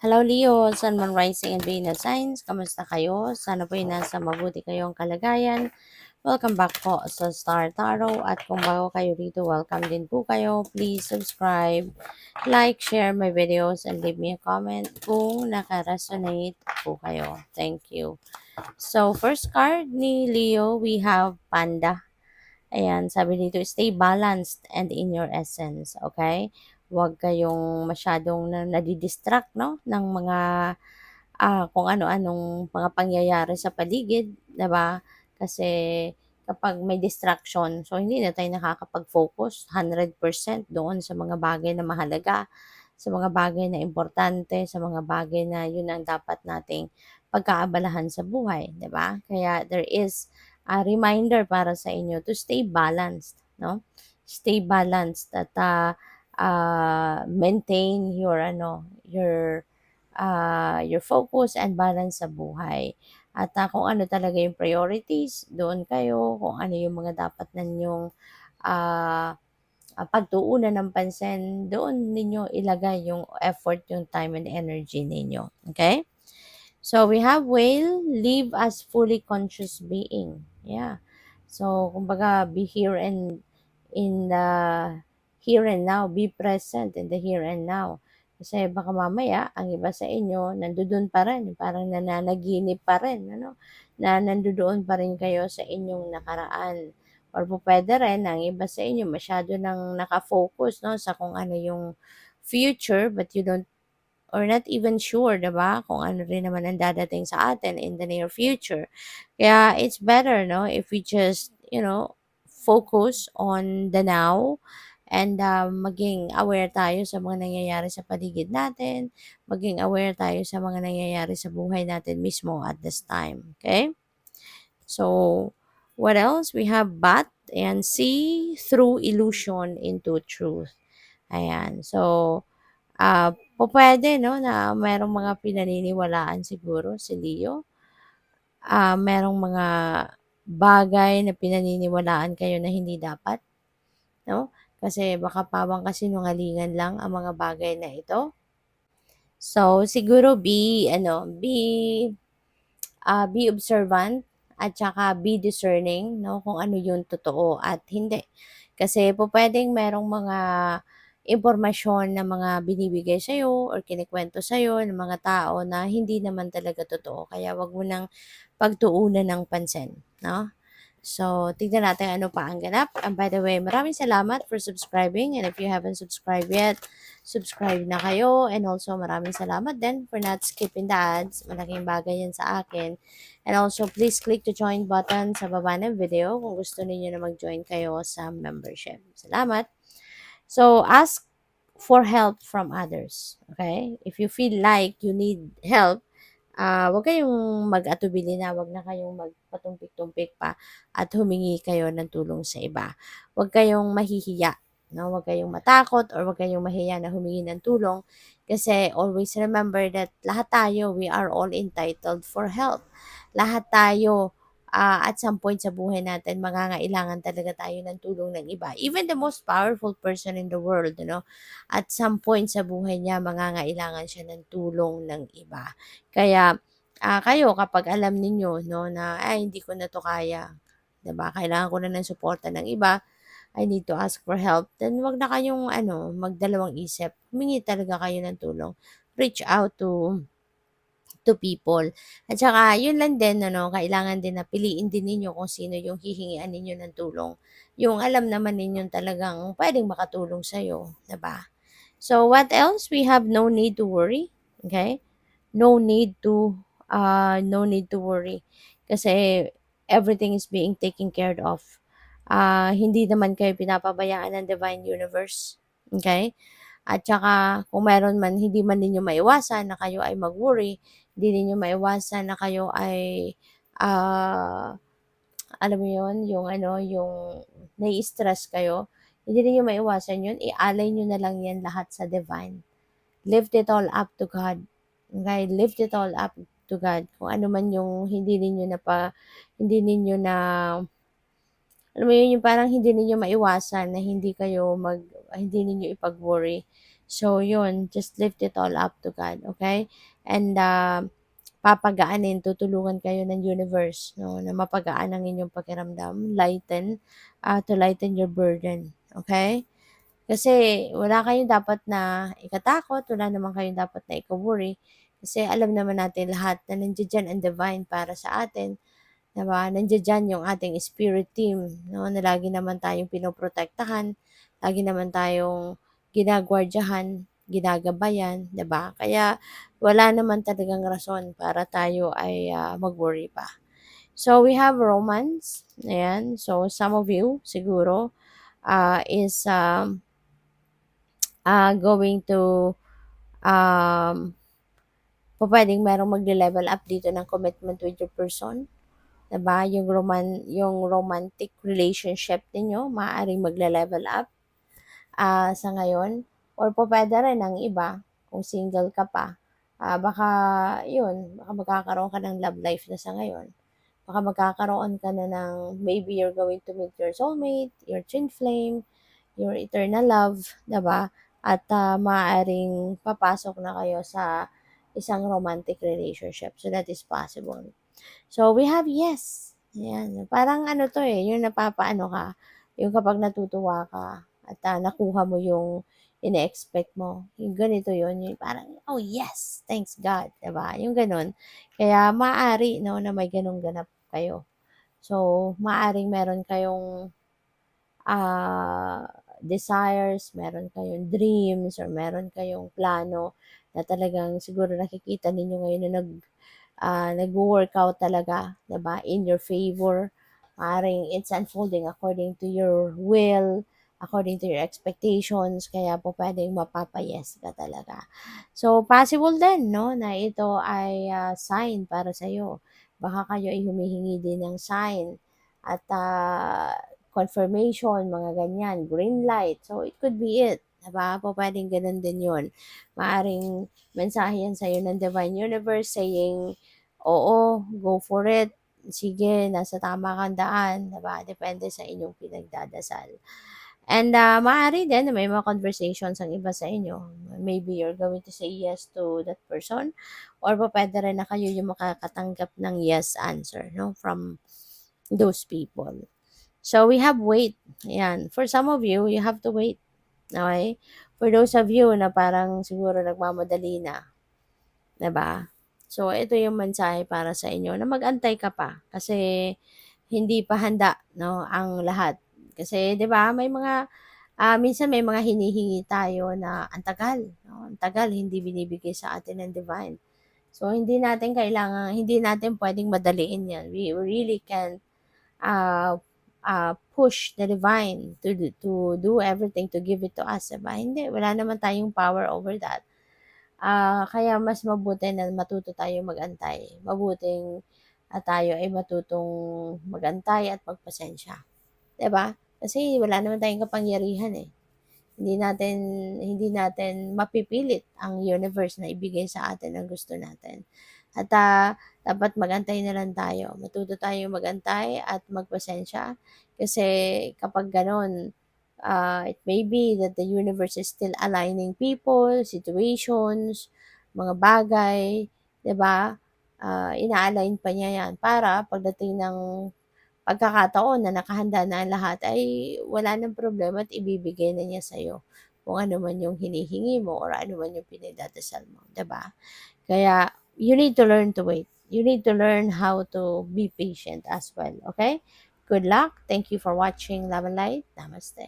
Hello Leo, Sun, Moon, Rising, and Venus signs. Kamusta kayo? Sana po ay nasa mabuti kayong kalagayan. Welcome back po sa Star Tarot. At kung bago kayo rito, welcome din po kayo. Please subscribe, like, share my videos, and leave me a comment kung naka-resonate po kayo. Thank you. So, first card ni Leo, we have Panda. Ayan, sabi dito, stay balanced and in your essence, okay? Huwag kayong masyadong nadidistract, no? Ng mga kung ano-anong mga pangyayari sa paligid, 'di ba? Kasi kapag may distraction, so hindi na tayo nakakapag-focus 100% doon sa mga bagay na mahalaga, sa mga bagay na importante, sa mga bagay na yun ang dapat nating pagkaabalahan sa buhay, 'di ba? Kaya there is a reminder para sa inyo to stay balanced, no? Stay balanced at maintain your focus and balance sa buhay. At kung ano talaga yung priorities, doon kayo, kung ano yung mga dapat ninyong ah, pagtuunan ng pansin, doon ninyo ilagay yung effort, yung time and energy ninyo. Okay? So we have whale, live as fully conscious being. Yeah. So kumbaga be here and in the here and now, be present in the here and now. Kasi baka mamaya ang iba sa inyo nandoon pa rin, parang nananaginip pa rin, ano? Na nandoon pa rin kayo sa inyong nakaraan. Or po pwede rin ang iba sa inyo masyado nang nakafocus, no, sa kung ano yung future, but you don't or not even sure, 'di ba, kung ano rin naman ang dadating sa atin in the near future. Kaya it's better, no, if we just, focus on the now and maging aware tayo sa mga nangyayari sa paligid natin, maging aware tayo sa mga nangyayari sa buhay natin mismo at this time. Okay? So, what else? We have bat and see through illusion into truth. Ayan. So, pupuwede 'no, na merong mga pinaniniwalaan siguro si Leo. Merong mga bagay na pinaniniwalaan kayo na hindi dapat, 'no? Kasi baka pawang kasinungalingan lang ang mga bagay na ito. So, siguro be observant at saka be discerning, 'no, kung ano yung totoo at hindi. Kasi pupuwedeng merong mga impormasyon na mga binibigay sa'yo or kinukuwento sa'yo ng mga tao na hindi naman talaga totoo. Kaya 'wag mo ng pagtuunan ng pansin, 'no? So, tignan natin ano pa ang ganap. And by the way, maraming salamat for subscribing. And if you haven't subscribed yet, subscribe na kayo. And also, maraming salamat din for not skipping the ads. Malaking bagay yan sa akin. And also, please click the join button sa baba ng video kung gusto niyo na mag-join kayo sa membership. Salamat. So, ask for help from others. Okay? If you feel like you need help, wag kayong mag-atubili na, wag na kayong magpatumpik-tumpik pa at humingi kayo ng tulong sa iba. Wag kayong mahihiya, no? Wag kayong matakot or wag kayong mahiya na humingi ng tulong kasi always remember that lahat tayo, we are all entitled for help. Lahat tayo at some point sa buhay natin, mangangailangan talaga tayo ng tulong ng iba. Even the most powerful person in the world, at some point sa buhay niya, mangangailangan siya ng tulong ng iba. Kaya, kayo kapag alam ninyo 'no na, "Ay hindi ko na 'to kaya, 'di ba, kailangan ko na ng suporta ng iba, I need to ask for help," then 'wag na kayong magdalawang isip, humingi talaga kayo ng tulong. Reach out to people. At saka yun lang din kailangan din na piliin din ninyo kung sino yung hihingian ninyo ng tulong. Yung alam naman ninyong talagang puwedeng makatulong sa'yo, 'di ba? So, what else? We have no need to worry, okay? No need to no need to worry kasi everything is being taken care of. Hindi naman kayo pinapabayaan ng divine universe, okay? At saka kung meron man hindi man ninyo maiwasan na kayo ay mag-worry, hindi ninyo maiwasan na kayo ay ah, alam mo 'yun, yung nai-stress kayo, hindi ninyo maiwasan 'yun, ialay niyo na lang 'yan lahat sa divine. Lift it all up to God. Okay, lift it all up to God. Kung ano man yung hindi ninyo na, alam mo yun, yung parang hindi ninyo maiwasan na hindi ninyo ipag-worry. So, yun, just lift it all up to God, okay? And papagaanin, tutulungan kayo ng universe, no, na mapagaan ang inyong pakiramdam, to lighten your burden, okay? Kasi wala kayong dapat na ikatakot, wala naman kayong dapat na ika-worry, kasi alam naman natin lahat na nandiyan ang divine para sa atin, 'di ba? Nandiyan yung ating spirit team, no, na lagi naman tayong pinoprotektahan, lagi naman tayong ginagwardiyahan, ginagabayan, 'di ba? Kaya wala naman talagang rason para tayo ay mag-worry pa. So we have romance, ayan. So some of you siguro is going to um, pupuwedeng merong magle-level up dito ng commitment with your person. 'Di ba, yung romantic relationship ninyo maaaring magle-level up, sa ngayon or pupuwede rin ang iba kung single ka pa, baka yun, baka magkakaroon ka ng love life na sa ngayon. Baka magkakaroon ka na ng maybe you're going to meet your soulmate, your twin flame, your eternal love, 'di ba? At, maaaring papasok na kayo sa isang romantic relationship. So, that is possible. So, we have yes. Ayan. Parang ano 'to, eh, yung napapaano ka, yung kapag natutuwa ka at, nakuha mo yung ine-expect mo, yung ganito yun, yung parang, "Oh, yes, thanks God." 'Di ba, yung gano'n. Kaya maaari 'no, na may gano'ng ganap kayo. So, maaaring meron kayong, desires, meron kayong dreams, or meron kayong plano na talagang siguro nakikita ninyo ngayon na nagwo-workout talaga, 'di ba, in your favor. Maaaring it's unfolding according to your will, according to your expectations, kaya po puwedeng mapapa-yes ka talaga. So, possible din 'no, na ito ay, sign para sa'yo. Baka kayo ay humihingi din ng sign at, confirmation, mga ganyan, green light. So, it could be it, 'di ba? Pupuwedeng gano'n din 'yun. Maaaring mensahe yan sa'yo ng divine universe saying, "Oo, go for it. Sige, nasa tama kang daan." 'Di ba? Depende sa inyong pinagdadasal. And, maaari din na may mga conversations ang iba sa inyo. Maybe you're going to say yes to that person or pupuwede rin na kayo yung makakatanggap ng yes answer 'no, from those people. So, we have wait, ayan. For some of you, you have to wait, okey? For those of you na parang siguro nagmamadali na, 'di ba? So, ito yung mensahe para sa inyo na mag-antay ka pa kasi hindi pa handa 'no, ang lahat. Kasi 'di ba may mga, minsan may mga hinihingi tayo na ang tagal 'no, ang tagal hindi binibigay sa atin ng divine. So, hindi natin puwedeng madaliin 'yan. We really can uh, push the divine to do everything to give it to us, 'di ba? Hindi, wala naman tayong power over that. Kaya mas mabuti na matuto tayong mag-antay. Mabuting, tayo ay matutong mag-antay at magpasensya, 'di ba? Kasi wala naman tayong kapangyarihan, eh. Hindi natin hindi natin mapipilit ang universe na ibigay sa atin ang gusto natin. At, dapat mag-antay na lang tayo. Matuto tayong mag-antay at magpasensya kasi kapag gano'n, it may be that the universe is still aligning people, situations, mga bagay, 'di ba? Ina-align pa niya 'yan para pagdating ng pagkakataon na nakahanda na ang lahat ay wala ng problema at ibibigay na niya sa'yo kung ano man yung hinihingi mo or ano man yung pinagdadasal mo, 'di ba? Kaya you need to learn to wait. You need to learn how to be patient as well, okay? Good luck. Thank you for watching Love and Light. Namaste.